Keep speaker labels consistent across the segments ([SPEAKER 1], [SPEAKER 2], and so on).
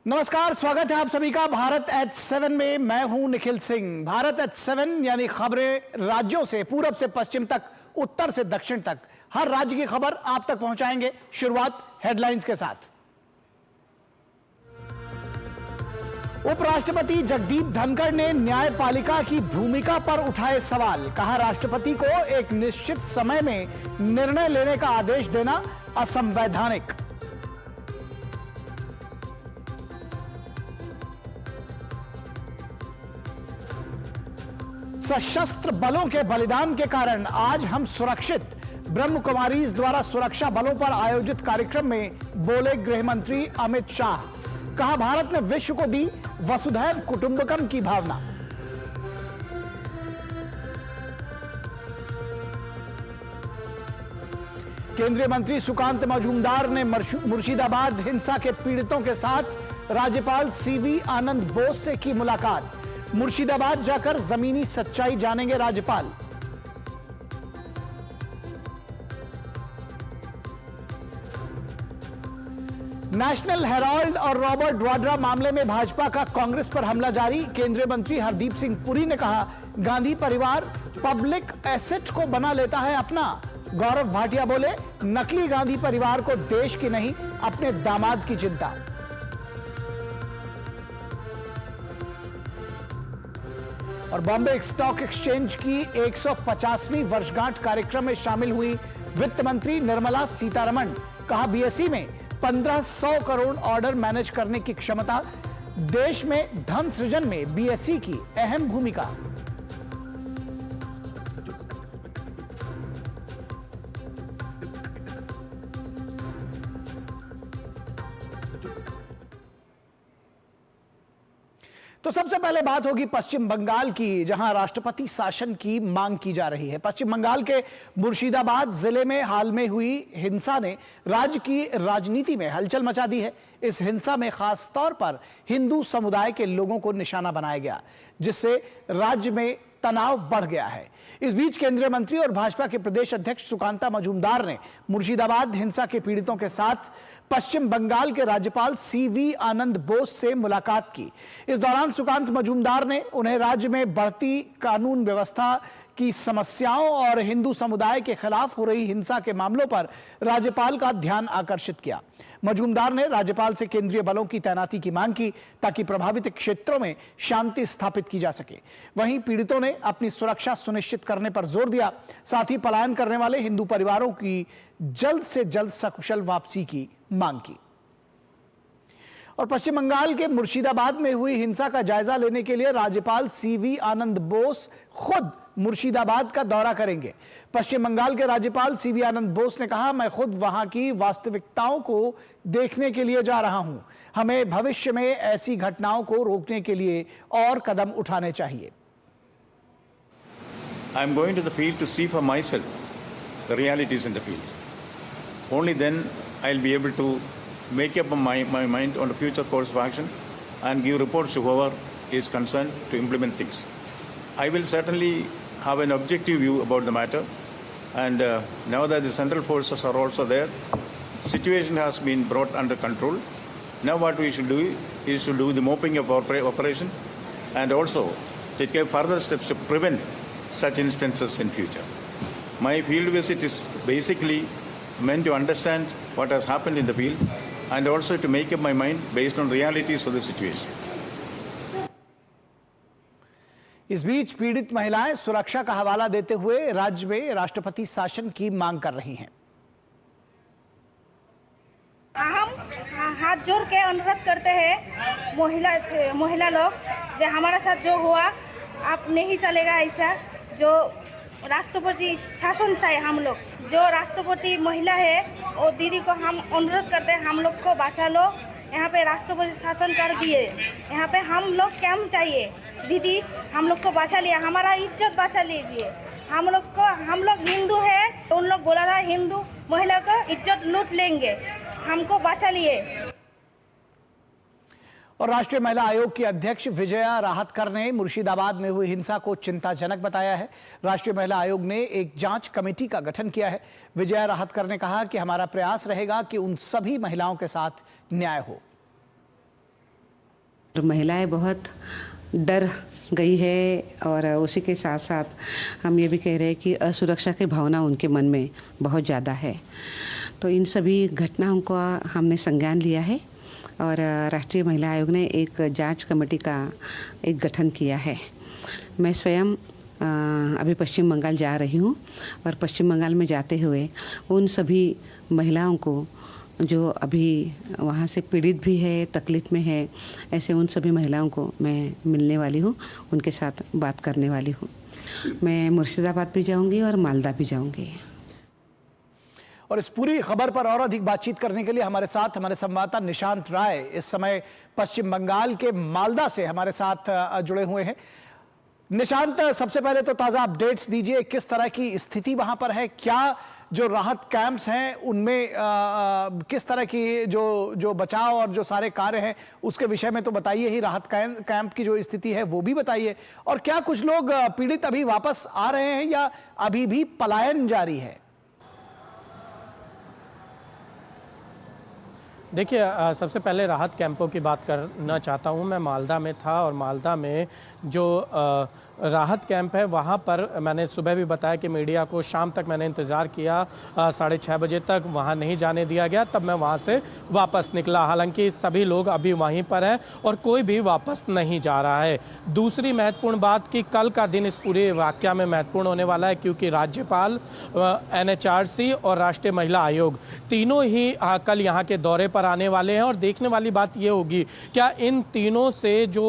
[SPEAKER 1] नमस्कार, स्वागत है आप सभी का भारत एट 7 में। मैं हूं निखिल सिंह। भारत एट 7 यानी खबरें राज्यों से पूरब से पश्चिम तक, उत्तर से दक्षिण तक, हर राज्य की खबर आप तक पहुंचाएंगे। शुरुआत हेडलाइंस के साथ। उपराष्ट्रपति जगदीप धनखड़ ने न्यायपालिका की भूमिका पर उठाए सवाल। कहा, राष्ट्रपति को एक निश्चित समय में निर्णय लेने का आदेश देना असंवैधानिक। सशस्त्र बलों के बलिदान के कारण आज हम सुरक्षित। ब्रह्म कुमारीज द्वारा सुरक्षा बलों पर आयोजित कार्यक्रम में बोले गृह मंत्री अमित शाह। कहा, भारत ने विश्व को दी वसुधैव कुटुंबकम की भावना। केंद्रीय मंत्री सुकांत मजूमदार ने मुर्शिदाबाद हिंसा के पीड़ितों के साथ राज्यपाल सीवी आनंद बोस से की मुलाकात। मुर्शिदाबाद जाकर जमीनी सच्चाई जानेंगे राज्यपाल। नेशनल हेराल्ड और रॉबर्ट वाड्रा मामले में भाजपा का कांग्रेस पर हमला जारी। केंद्रीय मंत्री हरदीप सिंह पुरी ने कहा, गांधी परिवार पब्लिक एसेट को बना लेता है अपना। गौरव भाटिया बोले, नकली गांधी परिवार को देश की नहीं अपने दामाद की चिंता। और बॉम्बे स्टॉक एक्सचेंज की 150वीं वर्षगांठ कार्यक्रम में शामिल हुई वित्त मंत्री निर्मला सीतारमण। कहा, बीएसई में 1500 करोड़ ऑर्डर मैनेज करने की क्षमता। देश में धन सृजन में बीएसई की अहम भूमिका। तो सबसे पहले बात होगी पश्चिम बंगाल की, जहां राष्ट्रपति शासन की मांग की जा रही है। पश्चिम बंगाल के मुर्शिदाबाद जिले में हाल में हुई हिंसा ने राज्य की राजनीति में हलचल मचा दी है। इस हिंसा में खास तौर पर हिंदू समुदाय के लोगों को निशाना बनाया गया, जिससे राज्य में तनाव बढ़ गया है। इस बीच केंद्रीय मंत्री और भाजपा के प्रदेश अध्यक्ष सुकांता मजूमदार ने मुर्शिदाबाद हिंसा के पीड़ितों के साथ पश्चिम बंगाल के राज्यपाल सीवी आनंद बोस से मुलाकात की। इस दौरान सुकांत मजूमदार ने उन्हें राज्य में बढ़ती कानून व्यवस्था की समस्याओं और हिंदू समुदाय के खिलाफ हो रही हिंसा के मामलों पर राज्यपाल का ध्यान आकर्षित किया। मजूमदार ने राज्यपाल से केंद्रीय बलों की तैनाती की मांग की, ताकि प्रभावित क्षेत्रों में शांति स्थापित की जा सके। वहीं पीड़ितों ने अपनी सुरक्षा सुनिश्चित करने पर जोर दिया। साथ ही पलायन करने वाले हिंदू परिवारों की जल्द से जल्द सकुशल वापसी की मांग की। और पश्चिम बंगाल के मुर्शिदाबाद में हुई हिंसा का जायजा लेने के लिए राज्यपाल सीवी आनंद बोस खुद मुर्शिदाबाद का दौरा करेंगे। पश्चिम बंगाल के राज्यपाल सीवी आनंद बोस ने कहा, मैं खुद वहां की वास्तविकताओं को देखने के लिए जा रहा हूं। हमें भविष्य में ऐसी घटनाओं को रोकने के लिए और कदम उठाने चाहिए।
[SPEAKER 2] I am going to the field to see for myself the realities in the field. Only then I will be able to make up my mind on the future course of action and give reports to whoever is concerned to implement things. I will certainly have an objective view about the matter, and now that the central forces are also there, situation has been brought under control. Now what we should do is to do the mopping up operation and also take further steps to prevent such instances in future. My field visit is basically meant to understand what has happened in the field and also to make up my mind based on realities of the situation.
[SPEAKER 1] इस बीच पीड़ित महिलाएं सुरक्षा का हवाला देते हुए राज्य में राष्ट्रपति शासन की मांग कर रही हैं।
[SPEAKER 3] हम हाथ जोड़ के अनुरोध करते हैं महिला लोग, जो हमारे साथ जो हुआ आप नहीं चलेगा ऐसा। जो राष्ट्रपति शासन चाहिए, हम लोग जो राष्ट्रपति महिला है वो दीदी को हम अनुरोध करते हैं, हम लोग को बचा लो। यहाँ पे राष्ट्रपति शासन कर दिए, यहाँ पे हम लोग क्या चाहिए, दीदी हम लोग को बचा लिया, हमारा इज्जत बचा लीजिए। हम लोग हिंदू है, उन लोग बोला था हिंदू महिला का इज्जत लूट लेंगे, हमको बचा लिए।
[SPEAKER 1] और राष्ट्रीय महिला आयोग की अध्यक्ष विजया राहतकर ने मुर्शिदाबाद में हुई हिंसा को चिंताजनक बताया है। राष्ट्रीय महिला आयोग ने एक जांच कमेटी का गठन किया है। विजया राहतकर ने कहा कि हमारा प्रयास रहेगा कि उन सभी महिलाओं के साथ न्याय हो।
[SPEAKER 4] और महिलाएं बहुत डर गई है और उसी के साथ साथ हम ये भी कह रहे हैं कि असुरक्षा की भावना उनके मन में बहुत ज़्यादा है। तो इन सभी घटनाओं का हमने संज्ञान लिया है और राष्ट्रीय महिला आयोग ने एक जांच कमेटी का एक गठन किया है। मैं स्वयं अभी पश्चिम बंगाल जा रही हूँ और पश्चिम बंगाल में जाते हुए उन सभी महिलाओं को जो अभी वहाँ से पीड़ित भी है, तकलीफ़ में है, ऐसे उन सभी महिलाओं को मैं मिलने वाली हूँ, उनके साथ बात करने वाली हूँ। मैं मुर्शिदाबाद भी जाऊँगी और मालदा भी जाऊँगी।
[SPEAKER 1] और इस पूरी खबर पर और अधिक बातचीत करने के लिए हमारे साथ हमारे संवाददाता निशांत राय इस समय पश्चिम बंगाल के मालदा से हमारे साथ जुड़े हुए हैं। निशांत, सबसे पहले तो ताज़ा अपडेट्स दीजिए, किस तरह की स्थिति वहां पर है? क्या जो राहत कैंप्स हैं उनमें किस तरह की जो बचाव और जो सारे कार्य हैं उसके विषय में तो बताइए ही, राहत कैंप की जो स्थिति है वो भी बताइए, और क्या कुछ लोग पीड़ित अभी वापस आ रहे हैं या अभी भी पलायन जारी है?
[SPEAKER 5] देखिए, सबसे पहले राहत कैंपों की बात करना चाहता हूं। मैं मालदा में था और मालदा में जो राहत कैंप है वहां पर मैंने सुबह भी बताया कि मीडिया को शाम तक मैंने इंतज़ार किया, 6:30 बजे तक वहां नहीं जाने दिया गया, तब मैं वहां से वापस निकला। हालांकि सभी लोग अभी वहीं पर हैं और कोई भी वापस नहीं जा रहा है। दूसरी महत्वपूर्ण बात कि कल का दिन इस पूरे वाकया में महत्वपूर्ण होने वाला है, क्योंकि राज्यपाल, NHRC और राष्ट्रीय महिला आयोग तीनों ही कल यहाँ के दौरे पर आने वाले हैं। और देखने वाली बात ये होगी क्या इन तीनों से जो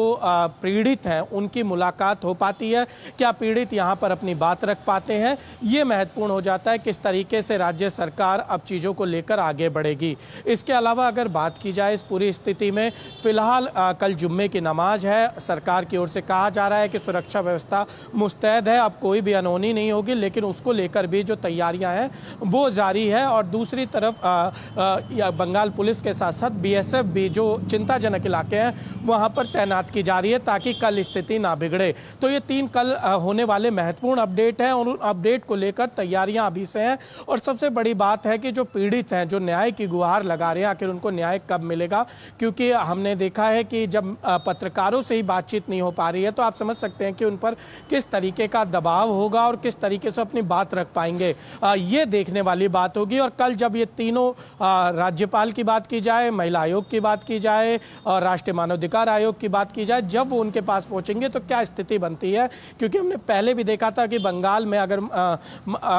[SPEAKER 5] पीड़ित हैं उनकी मुलाकात हो पाती है, क्या पीड़ित यहाँ पर अपनी बात रख पाते हैं। ये महत्वपूर्ण हो जाता है किस तरीके से राज्य सरकार अब चीज़ों को लेकर आगे बढ़ेगी। इसके अलावा अगर बात की जाए इस पूरी स्थिति में, फिलहाल कल जुम्मे की नमाज है, सरकार की ओर से कहा जा रहा है कि सुरक्षा व्यवस्था मुस्तैद है, अब कोई भी अनहोनी नहीं होगी, लेकिन उसको लेकर भी जो तैयारियां हैं वो जारी है। और दूसरी तरफ बंगाल पुलिस के साथ साथ BSF भी जो चिंताजनक इलाके हैं वहां पर तैनात की जा रही है ताकि कल स्थिति ना बिगड़े। तो ये 3 कल होने वाले महत्वपूर्ण अपडेट हैं और उन अपडेट को लेकर तैयारियां अभी से हैं। और सबसे बड़ी बात है कि जो पीड़ित हैं, जो न्याय की गुहार लगा रहे हैं, आखिर उनको न्याय कब मिलेगा, क्योंकि हमने देखा है कि जब पत्रकारों से ही बातचीत नहीं हो पा रही है तो आप समझ सकते हैं कि उन पर किस तरीके का दबाव होगा और किस तरीके से अपनी बात रख पाएंगे। ये देखने वाली बात होगी। और कल जब ये तीनों, राज्यपाल की बात की जाए, महिला आयोग की बात की जाए और राष्ट्रीय मानवाधिकार आयोग की बात की जाए, जब वो उनके पास पहुंचेंगे तो क्या स्थिति बनती है। क्योंकि हमने पहले भी देखा था कि बंगाल में अगर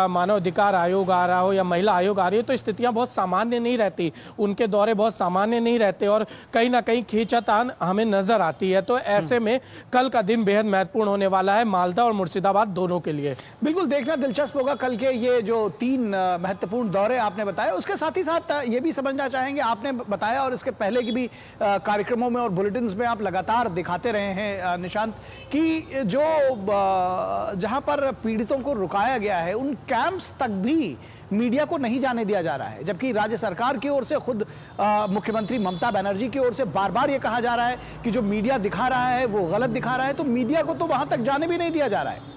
[SPEAKER 5] मानवाधिकार आयोग आ रहा हो या महिला आयोग आ रही है तो स्थितियां बहुत सामान्य नहीं रहती, उनके दौरे बहुत सामान्य नहीं रहते और कहीं ना कहीं खींचातान हमें नजर आती है। तो ऐसे में कल का दिन बेहद महत्वपूर्ण होने वाला है मालदा और मुर्शिदाबाद दोनों के लिए।
[SPEAKER 1] बिल्कुल देखना दिलचस्प होगा कल के ये जो 3 महत्वपूर्ण दौरे आपने बताए। उसके साथ ही साथ ये भी समझना चाहेंगे, आपने बताया और इसके पहले की भी कार्यक्रमों में और बुलेटिन्स में आप लगातार दिखाते रहे हैं निशांत, कि जो जहां पर पीड़ितों को रुकाया गया है उन कैंप्स तक भी मीडिया को नहीं जाने दिया जा रहा है, जबकि राज्य सरकार की ओर से, खुद मुख्यमंत्री ममता बनर्जी की ओर से बार बार ये कहा जा रहा है कि जो मीडिया दिखा रहा है वो गलत दिखा रहा है। तो मीडिया को तो वहां तक जाने भी नहीं दिया जा रहा है।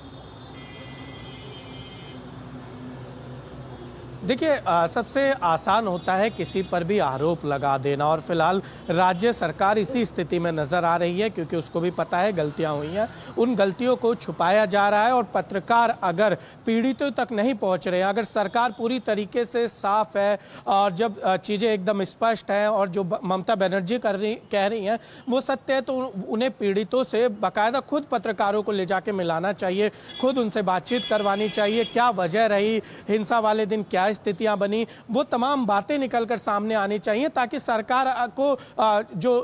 [SPEAKER 5] देखिए, सबसे आसान होता है किसी पर भी आरोप लगा देना और फिलहाल राज्य सरकार इसी स्थिति में नज़र आ रही है, क्योंकि उसको भी पता है गलतियां हुई हैं, उन गलतियों को छुपाया जा रहा है। और पत्रकार अगर पीड़ितों तक नहीं पहुंच रहे हैं, अगर सरकार पूरी तरीके से साफ है और जब चीज़ें एकदम स्पष्ट हैं और जो ममता बनर्जी कह रही हैं वो सत्य है, तो उन्हें पीड़ितों से बाकायदा खुद पत्रकारों को ले जाके मिलाना चाहिए, खुद उनसे बातचीत करवानी चाहिए। क्या वजह रही, हिंसा वाले दिन क्या स्थितियां बनी, वो तमाम बातें निकलकर सामने आनी चाहिए ताकि सरकार को जो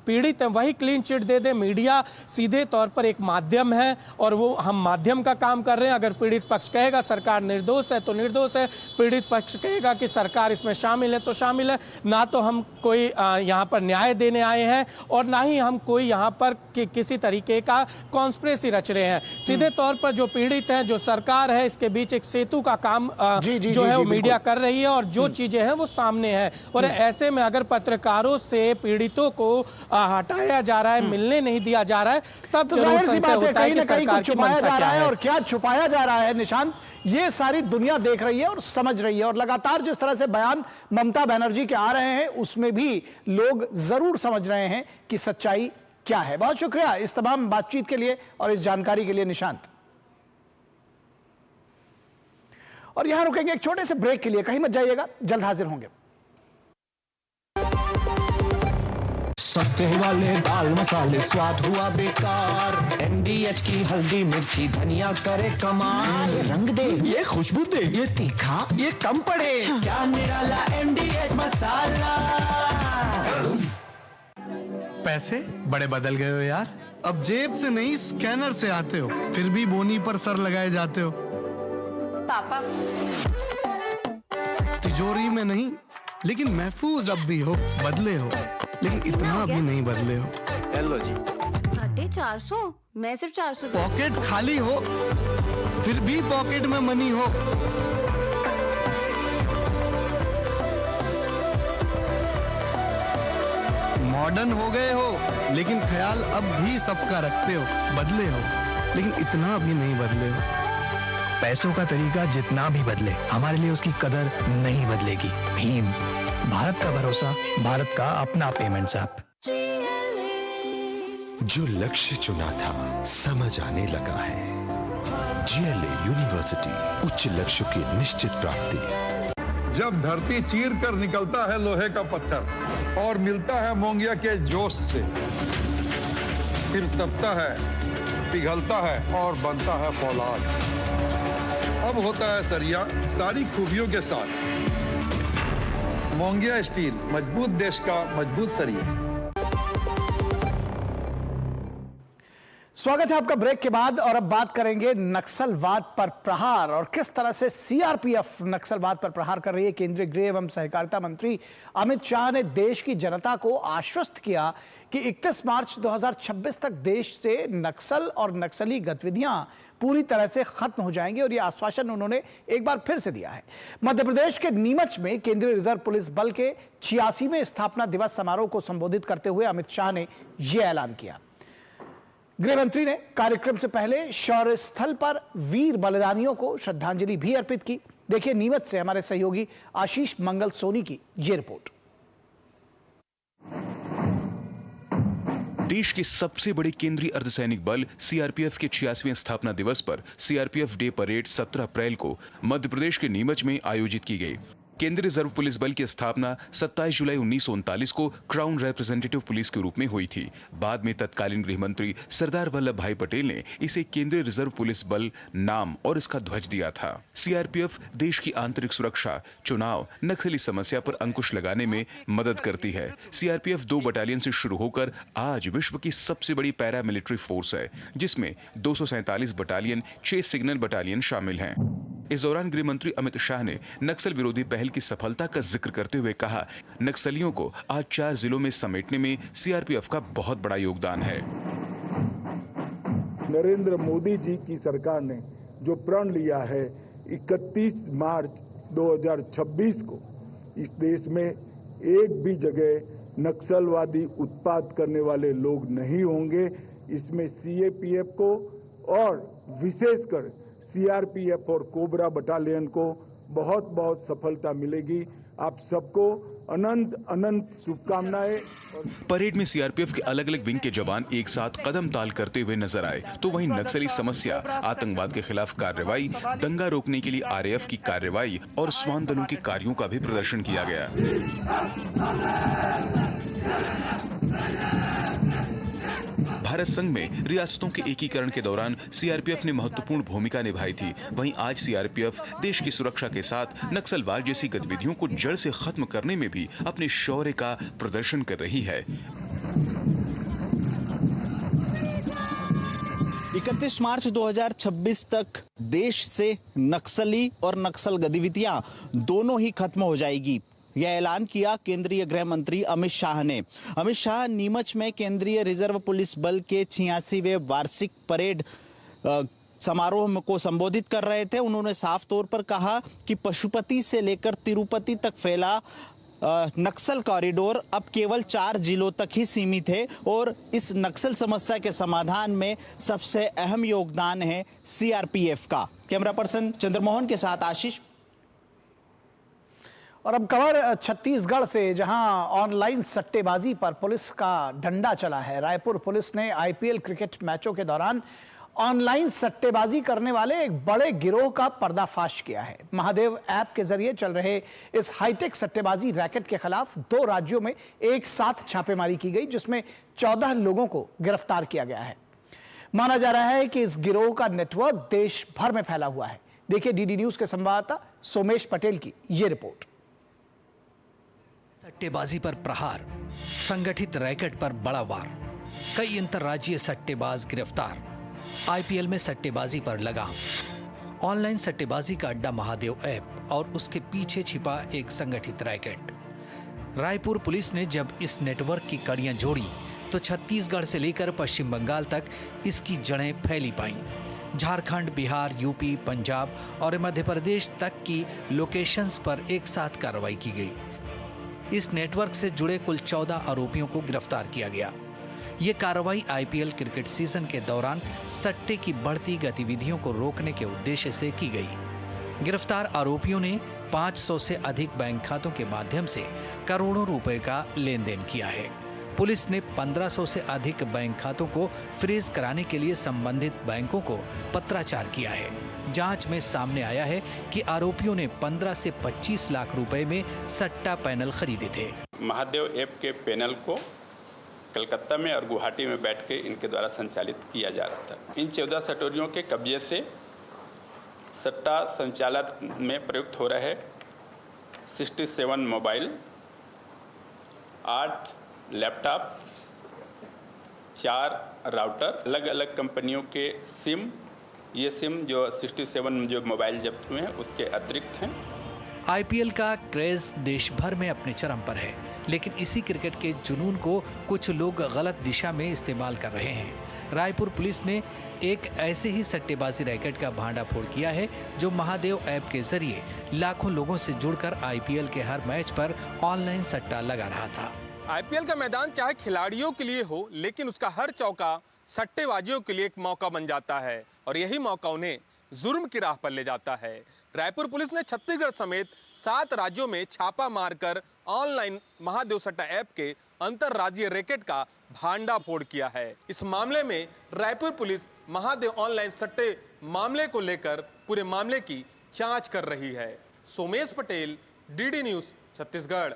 [SPEAKER 5] पीड़ित हैं वही क्लीन चिट दे दे। मीडिया सीधे तौर पर एक माध्यम है और वो हम माध्यम का काम कर रहे हैं। अगर पीड़ित पक्ष कहेगा सरकार निर्दोष है तो निर्दोष है, पीड़ित पक्ष कहेगा कि सरकार इसमें शामिल है तो शामिल है। ना तो हम कोई यहाँ पर न्याय देने आए हैं और ना ही हम कोई यहाँ पर किसी तरीके का कॉन्स्पिरेसी रच रहे हैं। सीधे तौर पर जो पीड़ित हैं, जो सरकार है, इसके बीच एक सेतु का काम जो है वो मीडिया कर रही है और जो चीजें हैं वो सामने है। और ऐसे में अगर पत्रकारों से पीड़ितों को हटाया जा रहा है, मिलने नहीं दिया जा रहा है, तब
[SPEAKER 1] तो
[SPEAKER 5] जरूर
[SPEAKER 1] जाहिर सी बात है कहीं ना कहीं कुछ छुपाया जा रहा है। और क्या छुपाया जा रहा है निशांत, ये सारी दुनिया देख रही है और समझ रही है। और लगातार जिस तरह से बयान ममता बनर्जी के आ रहे हैं उसमें भी लोग जरूर समझ रहे हैं कि सच्चाई क्या है। बहुत शुक्रिया इस तमाम बातचीत के लिए और इस जानकारी के लिए निशांत। और यहां रुकेंगे एक छोटे से ब्रेक के लिए, कहीं मत जाइएगा, जल्द हाजिर होंगे।
[SPEAKER 6] सस्ते वाले दाल मसाले स्वाद हुआ बेकार, MDH की हल्दी मिर्ची धनिया करे कमाल, ये रंग दे, ये खुशबू दे, ये तीखा, ये कम पड़े, क्या निराला MDH मसाला।
[SPEAKER 7] पैसे बड़े बदल गए हो यार, अब जेब से नहीं स्कैनर से आते हो, फिर भी बोनी पर सर लगाए जाते हो।
[SPEAKER 8] पापा
[SPEAKER 7] तिजोरी में नहीं लेकिन महफूज अब भी हो, बदले हो लेकिन इतना भी नहीं बदले हो।
[SPEAKER 8] हेलो जी 450, मैं सिर्फ 400।
[SPEAKER 7] पॉकेट खाली हो फिर भी पॉकेट में मनी हो। मॉडर्न हो गए हो लेकिन ख्याल अब भी सबका रखते हो, बदले हो लेकिन इतना भी नहीं बदले हो।
[SPEAKER 6] पैसों का तरीका जितना भी बदले, हमारे लिए उसकी कदर नहीं बदलेगी। भीम, भारत का भरोसा, भारत का अपना पेमेंट्स ऐप।
[SPEAKER 9] जो लक्ष्य चुना था समझ आने लगा है। GLA यूनिवर्सिटी, उच्च लक्ष्य की निश्चित प्राप्ति।
[SPEAKER 10] जब धरती चीर कर निकलता है लोहे का पत्थर और मिलता है मोंगिया के जोश से, फिर तपता है, पिघलता है और बनता है फौलाद। अब होता है सरिया सारी खूबियों के साथ। मोंगिया स्टील, मजबूत देश का मजबूत सरिया।
[SPEAKER 1] स्वागत है आपका ब्रेक के बाद, और अब बात करेंगे नक्सलवाद पर प्रहार और किस तरह से CRPF नक्सलवाद पर प्रहार कर रही है। केंद्रीय गृह एवं सहकारिता मंत्री अमित शाह ने देश की जनता को आश्वस्त किया कि 31 मार्च 2026 तक देश से नक्सल और नक्सली गतिविधियां पूरी तरह से खत्म हो जाएंगी, और यह आश्वासन उन्होंने एक बार फिर से दिया है। मध्य प्रदेश के नीमच में केंद्रीय रिजर्व पुलिस बल के 86वें स्थापना दिवस समारोह को संबोधित करते हुए अमित शाह ने यह ऐलान किया। गृह मंत्री ने कार्यक्रम से पहले शौर्य स्थल पर वीर बलिदानियों को श्रद्धांजलि भी अर्पित की। देखिए नीमच से हमारे सहयोगी आशीष मंगल सोनी की यह रिपोर्ट।
[SPEAKER 11] देश के सबसे बड़े केंद्रीय अर्धसैनिक बल CRPF के 86वें स्थापना दिवस पर CRPF डे परेड 17 अप्रैल को मध्य प्रदेश के नीमच में आयोजित की गई। केंद्रीय रिजर्व पुलिस बल की स्थापना 27 जुलाई 1939 को क्राउन रिप्रेजेंटेटिव पुलिस के रूप में हुई थी। बाद में तत्कालीन गृह मंत्री सरदार वल्लभ भाई पटेल ने इसे केंद्रीय रिजर्व पुलिस बल नाम और इसका ध्वज दिया था। CRPF देश की आंतरिक सुरक्षा, चुनाव, नक्सली समस्या पर अंकुश लगाने में मदद करती है। CRPF 2 बटालियन से शुरू होकर आज विश्व की सबसे बड़ी पैरा मिलिट्री फोर्स है, जिसमें 247 बटालियन, 6 सिग्नल बटालियन शामिल हैं। इस दौरान गृह मंत्री अमित शाह ने नक्सल विरोधी पहल की सफलता का जिक्र करते हुए कहा, नक्सलियों को आज 4 जिलों में समेटने में CRPF का बहुत बड़ा योगदान है।
[SPEAKER 12] नरेंद्र मोदी जी की सरकार ने जो प्रण लिया है 31 मार्च 2026 को इस देश में एक भी जगह नक्सलवादी उत्पात करने वाले लोग नहीं होंगे। इसमें CAPF को और विशेषकर CRPF और कोबरा बटालियन को बहुत बहुत सफलता मिलेगी। आप सबको अनंत अनंत शुभकामनाएं।
[SPEAKER 11] परेड में CRPF के अलग अलग विंग के जवान एक साथ कदम ताल करते हुए नजर आए, तो वहीं नक्सली समस्या, आतंकवाद के खिलाफ कार्रवाई, दंगा रोकने के लिए RAF की कार्रवाई और स्वान दलों के कार्यों का भी प्रदर्शन किया गया। भारत संघ में रियासतों के एकीकरण के दौरान CRPF ने महत्वपूर्ण भूमिका निभाई थी। वहीं आज CRPF देश की सुरक्षा के साथ नक्सलवाद जैसी गतिविधियों को जड़ से खत्म करने में भी अपने शौर्य का प्रदर्शन कर रही है।
[SPEAKER 13] 31 मार्च 2026 तक देश से नक्सली और नक्सल गतिविधियां दोनों ही खत्म हो जाएगी। यह ऐलान किया केंद्रीय गृह मंत्री अमित शाह ने। अमित शाह नीमच में केंद्रीय रिजर्व पुलिस बल के 86वें वार्षिक परेड समारोह को संबोधित कर रहे थे। उन्होंने साफ तौर पर कहा कि पशुपति से लेकर तिरुपति तक फैला नक्सल कॉरिडोर अब केवल 4 जिलों तक ही सीमित है और इस नक्सल समस्या के समाधान में सबसे अहम योगदान है CRPF का। कैमरा पर्सन चंद्रमोहन के साथ आशीष।
[SPEAKER 1] और अब खबर छत्तीसगढ़ से, जहां ऑनलाइन सट्टेबाजी पर पुलिस का डंडा चला है। रायपुर पुलिस ने आईपीएल क्रिकेट मैचों के दौरान ऑनलाइन सट्टेबाजी करने वाले एक बड़े गिरोह का पर्दाफाश किया है। महादेव ऐप के जरिए चल रहे इस हाईटेक सट्टेबाजी रैकेट के खिलाफ 2 राज्यों में एक साथ छापेमारी की गई, जिसमें 14 लोगों को गिरफ्तार किया गया है। माना जा रहा है कि इस गिरोह का नेटवर्क देश भर में फैला हुआ है। देखिए डीडी न्यूज के संवाददाता सोमेश पटेल की यह रिपोर्ट।
[SPEAKER 14] सट्टेबाजी पर प्रहार, संगठित रैकेट पर बड़ा वार, कई अंतर्राज्यीय सट्टेबाज गिरफ्तार, आईपीएल में सट्टेबाजी पर लगाम। ऑनलाइन सट्टेबाजी का अड्डा महादेव ऐप और उसके पीछे छिपा एक संगठित रैकेट। रायपुर पुलिस ने जब इस नेटवर्क की कड़ियां जोड़ी तो छत्तीसगढ़ से लेकर पश्चिम बंगाल तक इसकी जड़ें फैली पाईं। झारखंड, बिहार, यूपी, पंजाब और मध्य प्रदेश तक की लोकेशंस पर एक साथ कार्रवाई की गई। इस नेटवर्क से जुड़े कुल 14 आरोपियों को गिरफ्तार किया गया। ये कार्रवाई आईपीएल क्रिकेट सीजन के दौरान सट्टे की बढ़ती गतिविधियों को रोकने के उद्देश्य से की गई। गिरफ्तार आरोपियों ने 500 से अधिक बैंक खातों के माध्यम से करोड़ों रुपए का लेन देन किया है। पुलिस ने 1500 से अधिक बैंक खातों को फ्रीज कराने के लिए संबंधित बैंकों को पत्राचार किया है। जांच में सामने आया है कि आरोपियों ने 15 से 25 लाख रुपए में सट्टा पैनल खरीदे थे।
[SPEAKER 15] महादेव ऐप के पैनल को कलकत्ता में और गुवाहाटी में बैठ के इनके द्वारा संचालित किया जा रहा था। इन 14 सटोरियों के कब्जे से सट्टा संचालन में प्रयुक्त हो रहे 67 मोबाइल, 8 लैपटॉप, 4 राउटर, अलग अलग कंपनियों के सिम, ये सिम जो 67 जो मोबाइल जब्त हुए हैं उसके अतिरिक्त हैं।
[SPEAKER 14] आईपीएल का क्रेज देश भर में अपने चरम पर है, लेकिन इसी क्रिकेट के जुनून को कुछ लोग गलत दिशा में इस्तेमाल कर रहे हैं। रायपुर पुलिस ने एक ऐसे ही सट्टेबाजी रैकेट का भांडाफोड़ किया है जो महादेव ऐप के जरिए लाखों लोगों से जुड़कर आईपीएल के हर मैच पर ऑनलाइन सट्टा लगा रहा था।
[SPEAKER 16] आईपीएल का मैदान चाहे खिलाड़ियों के लिए हो, लेकिन उसका हर चौका सट्टेबाजियों के लिए एक मौका बन जाता है और यही मौका उन्हें जुर्म की राह पर ले जाता है। रायपुर पुलिस ने छत्तीसगढ़ समेत 7 राज्यों में छापा मारकर ऑनलाइन महादेव सट्टा ऐप के अंतरराज्यीय रैकेट का भांडाफोड़ किया है। इस मामले में रायपुर पुलिस महादेव ऑनलाइन सट्टे मामले को लेकर पूरे मामले की जांच कर रही है। Somesh Patel, DD news, Chhattisgarh.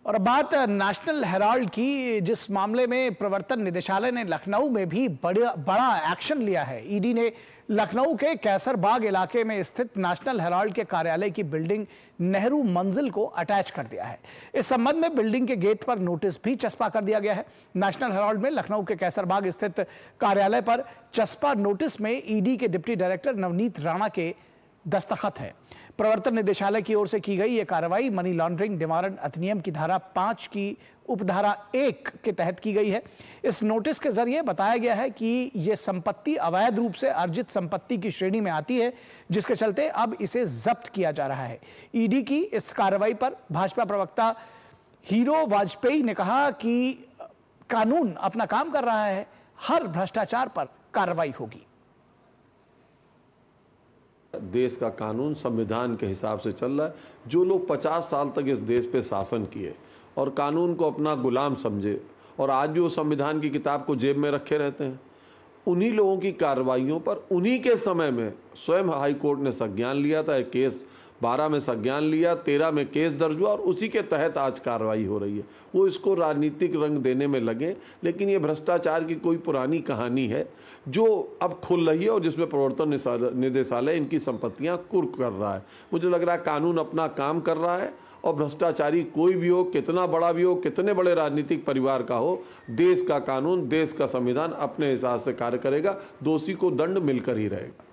[SPEAKER 1] और बात नेशनल हेराल्ड की, जिस मामले में प्रवर्तन निदेशालय ने लखनऊ में भी बड़ा एक्शन लिया है। ईडी ने लखनऊ के कैसरबाग इलाके में स्थित नेशनल हेराल्ड के कार्यालय की बिल्डिंग नेहरू मंजिल को अटैच कर दिया है। इस संबंध में बिल्डिंग के गेट पर नोटिस भी चस्पा कर दिया गया है। नेशनल हेराल्ड में लखनऊ के कैसरबाग स्थित कार्यालय पर चस्पा नोटिस में ईडी के डिप्टी डायरेक्टर नवनीत राणा के दस्तखत है। प्रवर्तन निदेशालय की ओर से की गई यह कार्रवाई मनी लॉन्ड्रिंग निवारण अधिनियम की धारा 5 की उपधारा 1 के तहत की गई है। इस नोटिस के जरिए बताया गया है कि यह संपत्ति अवैध रूप से अर्जित संपत्ति की श्रेणी में आती है, जिसके चलते अब इसे जब्त किया जा रहा है। ईडी की इस कार्रवाई पर भाजपा प्रवक्ता हीरो वाजपेयी ने कहा कि कानून अपना काम कर रहा है, हर भ्रष्टाचार पर कार्रवाई होगी।
[SPEAKER 17] देश का कानून संविधान के हिसाब से चल रहा है। जो लोग 50 साल तक इस देश पे शासन किए और कानून को अपना गुलाम समझे और आज भी वो संविधान की किताब को जेब में रखे रहते हैं, उन्हीं लोगों की कार्रवाइयों पर उन्हीं के समय में स्वयं हाई कोर्ट ने संज्ञान लिया था। एक केस 12 में संज्ञान लिया, 13 में केस दर्ज हुआ और उसी के तहत आज कार्रवाई हो रही है। वो इसको राजनीतिक रंग देने में लगे, लेकिन ये भ्रष्टाचार की कोई पुरानी कहानी है जो अब खुल रही है और जिसमें प्रवर्तन निदेशालय इनकी संपत्तियां कुर्क कर रहा है। मुझे लग रहा है कानून अपना काम कर रहा है और भ्रष्टाचारी कोई भी हो, कितना बड़ा भी हो, कितने बड़े राजनीतिक परिवार का हो, देश का कानून, देश का संविधान अपने हिसाब से कार्य करेगा। दोषी को दंड मिलकर ही रहेगा।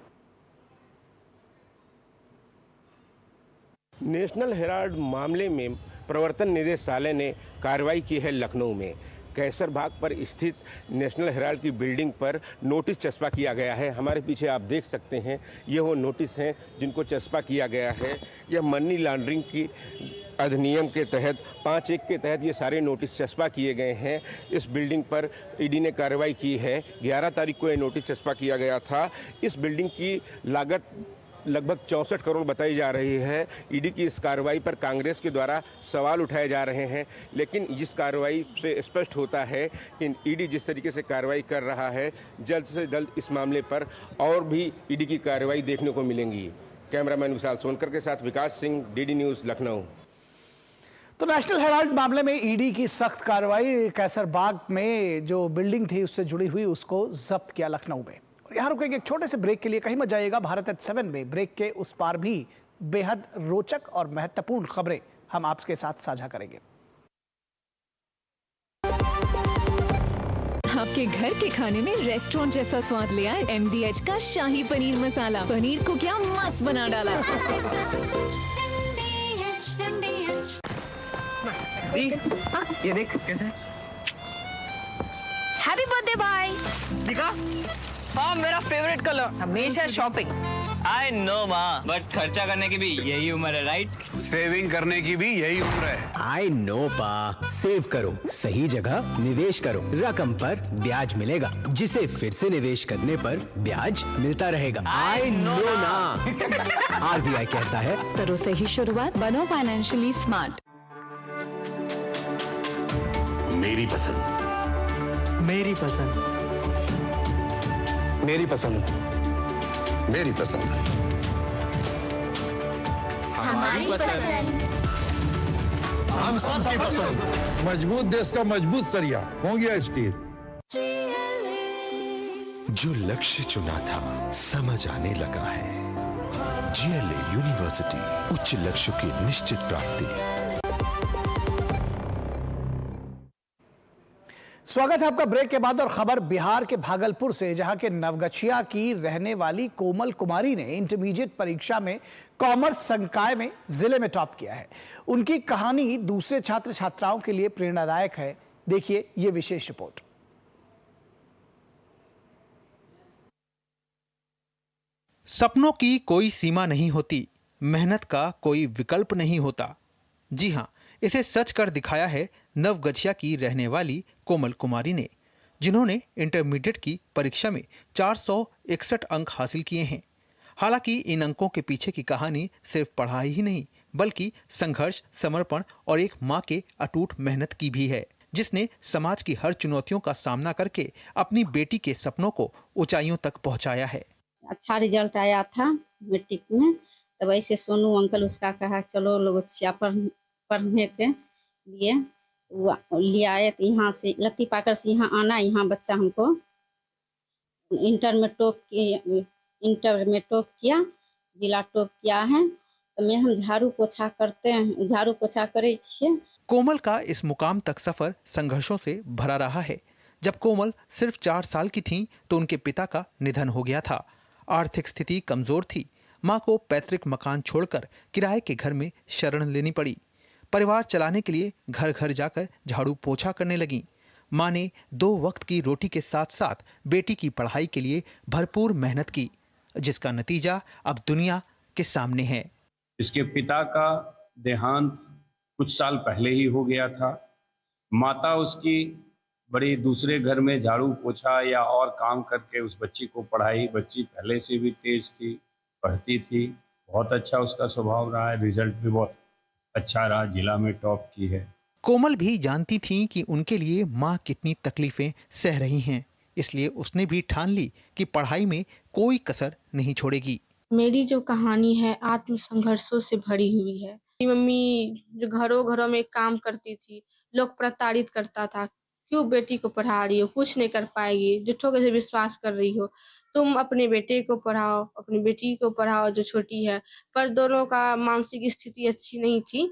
[SPEAKER 18] नेशनल हेराल्ड मामले में प्रवर्तन निदेशालय ने कार्रवाई की है। लखनऊ में कैसरबाग पर स्थित नेशनल हेराल्ड की बिल्डिंग पर नोटिस चस्पा किया गया है। हमारे पीछे आप देख सकते हैं, ये वो नोटिस हैं जिनको चस्पा किया गया है। यह मनी लॉन्ड्रिंग की अधिनियम के तहत 5(1) के तहत ये सारे नोटिस चस्पा किए गए हैं। इस बिल्डिंग पर ईडी ने कार्रवाई की है। 11 तारीख को ये नोटिस चस्पा किया गया था। इस बिल्डिंग की लागत लगभग 64 करोड़ बताई जा रही है। ईडी की इस कार्रवाई पर कांग्रेस के द्वारा सवाल उठाए जा रहे हैं, लेकिन इस कार्रवाई से स्पष्ट होता है कि ईडी जिस तरीके से कार्रवाई कर रहा है, जल्द से जल्द इस मामले पर और भी ईडी की कार्रवाई देखने को मिलेंगी। कैमरामैन विशाल सोनकर के साथ विकास सिंह, डीडी न्यूज़, लखनऊ।
[SPEAKER 1] तो नेशनल हेराल्ड मामले में ईडी की सख्त कार्रवाई। कैसरबाग में जो बिल्डिंग थी उससे जुड़ी हुई उसको जब्त किया लखनऊ में। और यहाँ रुकेंगे एक छोटे से ब्रेक के लिए, कहीं मत जाइएगा। भारत एट 7 में ब्रेक के उस पार भी बेहद रोचक और महत्वपूर्ण खबरें हम आपके साथ साझा करेंगे।
[SPEAKER 19] आपके घर के खाने में रेस्टोरेंट जैसा स्वाद ले आए MDH का शाही पनीर मसाला। पनीर को क्या मस्त बना डाला।
[SPEAKER 20] ये देख कैसे।
[SPEAKER 8] हैप्पी बर्थडे भाई।
[SPEAKER 20] दिखा, हाँ मेरा फेवरेट कलर।
[SPEAKER 8] हमेशा शॉपिंग।
[SPEAKER 20] आई नो माँ, बट खर्चा करने की भी यही उम्र है, राइट?
[SPEAKER 21] सेविंग करने की भी यही उम्र है।
[SPEAKER 6] आई नो पा, सेव करो, सही जगह निवेश करो, रकम पर ब्याज मिलेगा, जिसे फिर से निवेश करने पर ब्याज मिलता रहेगा। आई नो ना। RBI कहता है,
[SPEAKER 19] करो सही शुरुआत, बनो फाइनेंशियली स्मार्ट।
[SPEAKER 21] मेरी पसंद,
[SPEAKER 7] मेरी पसंद,
[SPEAKER 21] मेरी पसंद, मेरी पसंद,
[SPEAKER 8] हमारी पसंद,
[SPEAKER 10] हम सबकी पसंद। मजबूत देश का मजबूत सरिया हो गया स्टील।
[SPEAKER 9] जो लक्ष्य चुना था समझ आने लगा है। GLA यूनिवर्सिटी, उच्च लक्ष्य की निश्चित प्राप्ति।
[SPEAKER 1] स्वागत है आपका ब्रेक के बाद। और खबर बिहार के भागलपुर से, जहां के नवगछिया की रहने वाली कोमल कुमारी ने इंटरमीडिएट परीक्षा में कॉमर्स संकाय में जिले में टॉप किया है। उनकी कहानी दूसरे छात्र छात्राओं के लिए प्रेरणादायक है। देखिए ये विशेष रिपोर्ट।
[SPEAKER 22] सपनों की कोई सीमा नहीं होती, मेहनत का कोई विकल्प नहीं होता। जी हां, इसे सच कर दिखाया है नवगछिया की रहने वाली कोमल कुमारी ने, जिन्होंने इंटरमीडिएट की परीक्षा में 461 अंक हासिल किए हैं। हालांकि इन अंकों के पीछे की कहानी सिर्फ पढ़ाई ही नहीं, बल्कि संघर्ष, समर्पण और एक मां के अटूट मेहनत की भी है, जिसने समाज की हर चुनौतियों का सामना करके अपनी बेटी के सपनों को ऊंचाइयों तक पहुंचाया है।
[SPEAKER 23] अच्छा रिजल्ट आया था मैट्रिक में, तब ऐसे सोनू अंकल उसका कहा चलो लोगोछिया पढ़ने के लिए ले आए। तो यहाँ से लत्ती पाकर से यहाँ आना, यहाँ बच्चा हमको इंटर में टॉप किया, जिला टॉप किया है। तो मैं हम झाड़ू पोछा करे छिए।
[SPEAKER 22] कोमल का इस मुकाम तक सफर संघर्षों से भरा रहा है। जब कोमल सिर्फ 4 साल की थीं, तो उनके पिता का निधन हो गया था। आर्थिक स्थिति कमजोर थी। मां को पैतृक मकान छोड़कर किराए के घर में शरण लेनी पड़ी। परिवार चलाने के लिए घर घर जाकर झाड़ू पोछा करने लगी। मां ने 2 वक्त की रोटी के साथ साथ बेटी की पढ़ाई के लिए भरपूर मेहनत की, जिसका नतीजा अब दुनिया के सामने है।
[SPEAKER 24] इसके पिता का देहांत कुछ साल पहले ही हो गया था। माता उसकी बड़ी दूसरे घर में झाड़ू पोछा या और काम करके उस बच्ची को पढ़ाई। बच्ची पहले से भी तेज थी, पढ़ती थी, बहुत अच्छा उसका स्वभाव रहा है, रिजल्ट भी बहुत अच्छा रहा, जिला में टॉप की है।
[SPEAKER 22] कोमल भी जानती थी कि उनके लिए माँ कितनी तकलीफें सह रही हैं, इसलिए उसने भी ठान ली कि पढ़ाई में कोई कसर नहीं छोड़ेगी।
[SPEAKER 25] मेरी जो कहानी है आत्म संघर्षों से भरी हुई है। मेरी मम्मी जो घरों में काम करती थी, लोग प्रताड़ित करता था, क्यों बेटी को पढ़ा रही हो, कुछ नहीं कर पाएगी, झूठों के विश्वास कर रही हो, तुम अपने बेटे को पढ़ाओ, अपनी बेटी को पढ़ाओ जो छोटी है। पर दोनों का मानसिक स्थिति अच्छी नहीं थी,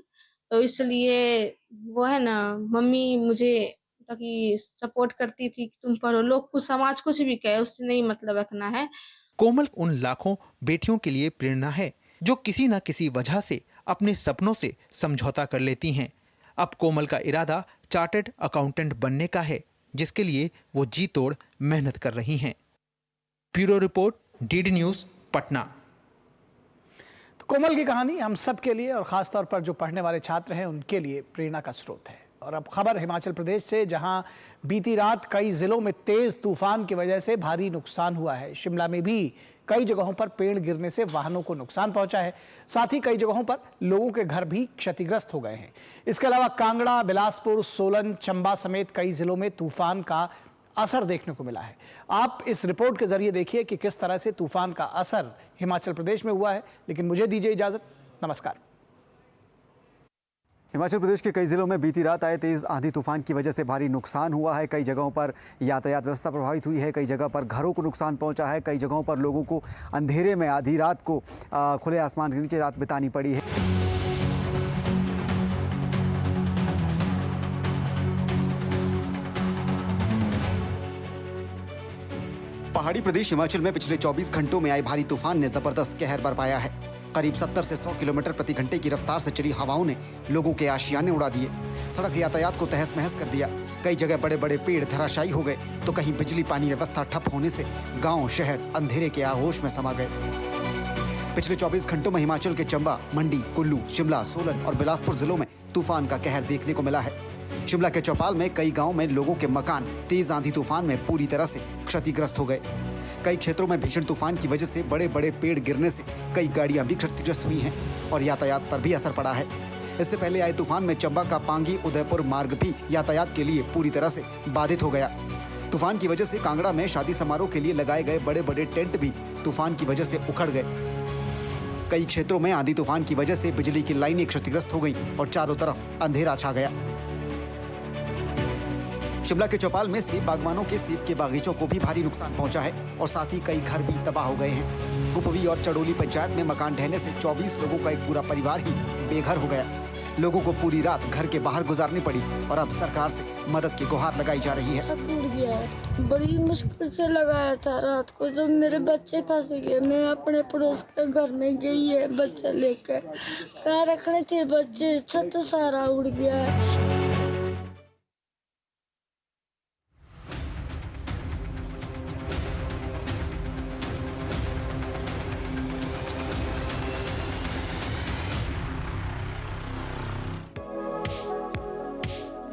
[SPEAKER 25] तो इसलिए वो है ना, मम्मी मुझे ताकि सपोर्ट करती थी कि तुम पढ़ो, लोग कुछ समाज कुछ भी कहे उससे नहीं मतलब रखना है।
[SPEAKER 22] कोमल उन लाखों बेटियों के लिए प्रेरणा है जो किसी न किसी वजह से अपने सपनों से समझौता कर लेती हैं। अब कोमल का इरादा चार्टर्ड अकाउंटेंट बनने का है, जिसके लिए वो जी तोड़ मेहनत कर रही हैं। Bureau report, DD news, Patna.
[SPEAKER 1] तो कोमल की कहानी हम सब के लिए और खासतौर पर जो पढ़ने वाले छात्र हैं उनके लिए प्रेरणा का स्रोत है। और अब खबर हिमाचल प्रदेश से, जहां बीती रात कई जिलों में तेज तूफान की वजह से भारी नुकसान हुआ है। शिमला में भी कई जगहों पर पेड़ गिरने से वाहनों को नुकसान पहुंचा है। साथ ही कई जगहों पर लोगों के घर भी क्षतिग्रस्त हो गए हैं। इसके अलावा कांगड़ा, बिलासपुर, सोलन, चंबा समेत कई जिलों में तूफान का असर देखने को मिला है। आप इस रिपोर्ट के जरिए देखिए कि किस तरह से तूफान का असर हिमाचल प्रदेश में हुआ है। लेकिन मुझे दीजिए इजाजत, नमस्कार।
[SPEAKER 2] हिमाचल प्रदेश के कई जिलों में बीती रात आए तेज आंधी तूफान की वजह से भारी नुकसान हुआ है। कई जगहों पर यातायात व्यवस्था प्रभावित हुई है, कई जगह पर घरों को नुकसान पहुंचा है, कई जगहों पर लोगों को अंधेरे में आधी रात को खुले आसमान के नीचे रात बितानी पड़ी है। पहाड़ी प्रदेश हिमाचल में पिछले 24 घंटों में आए भारी तूफान ने जबरदस्त कहर बरपाया है। करीब 70 से 100 किलोमीटर प्रति घंटे की रफ्तार से चली हवाओं ने लोगों के आशियाने उड़ा दिए, सड़क यातायात को तहस महस कर दिया। कई जगह बड़े बड़े पेड़ धराशायी हो गए तो कहीं बिजली पानी व्यवस्था ठप होने से गांव शहर अंधेरे के आगोश में समा गए। पिछले 24 घंटों में हिमाचल के चंबा, मंडी, कुल्लू, शिमला, सोलन और बिलासपुर जिलों में तूफान का कहर देखने को मिला है। शिमला के चौपाल में कई गाँव में लोगों के मकान तेज आंधी तूफान में पूरी तरह से क्षतिग्रस्त हो गए। कई क्षेत्रों में भीषण तूफान की वजह से बड़े बड़े पेड़ गिरने से कई गाड़ियां भी क्षतिग्रस्त हुई हैं और यातायात पर भी असर पड़ा है। इससे पहले आए तूफान में चंबा का पांगी उदयपुर मार्ग भी यातायात के लिए पूरी तरह से बाधित हो गया। तूफान की वजह से कांगड़ा में शादी समारोह के लिए लगाए गए बड़े बड़े टेंट भी तूफान की वजह से उखड़ गए। कई क्षेत्रों में आंधी तूफान की वजह से बिजली की लाइनें क्षतिग्रस्त हो गई और चारों तरफ अंधेरा छा गया। शिमला के चौपाल में सेब बागवानों के सेब के बागीचों को भी भारी नुकसान पहुंचा है और साथ ही कई घर भी तबाह हो गए हैं। कुपवी और चड़ोली पंचायत में मकान ढहने से 24 लोगों का एक पूरा परिवार ही बेघर हो गया। लोगों को पूरी रात घर के बाहर गुजारनी पड़ी और अब सरकार से मदद की गुहार लगाई जा रही है।
[SPEAKER 3] छत टूट गया है, बड़ी मुश्किल से लगाया था रात को, जब मेरे बच्चे फंस गए। मैं अपने पड़ोस के घर में गई है बच्चे लेकर, कहाँ रखने थे बच्चे, छत सारा उड़ गया है।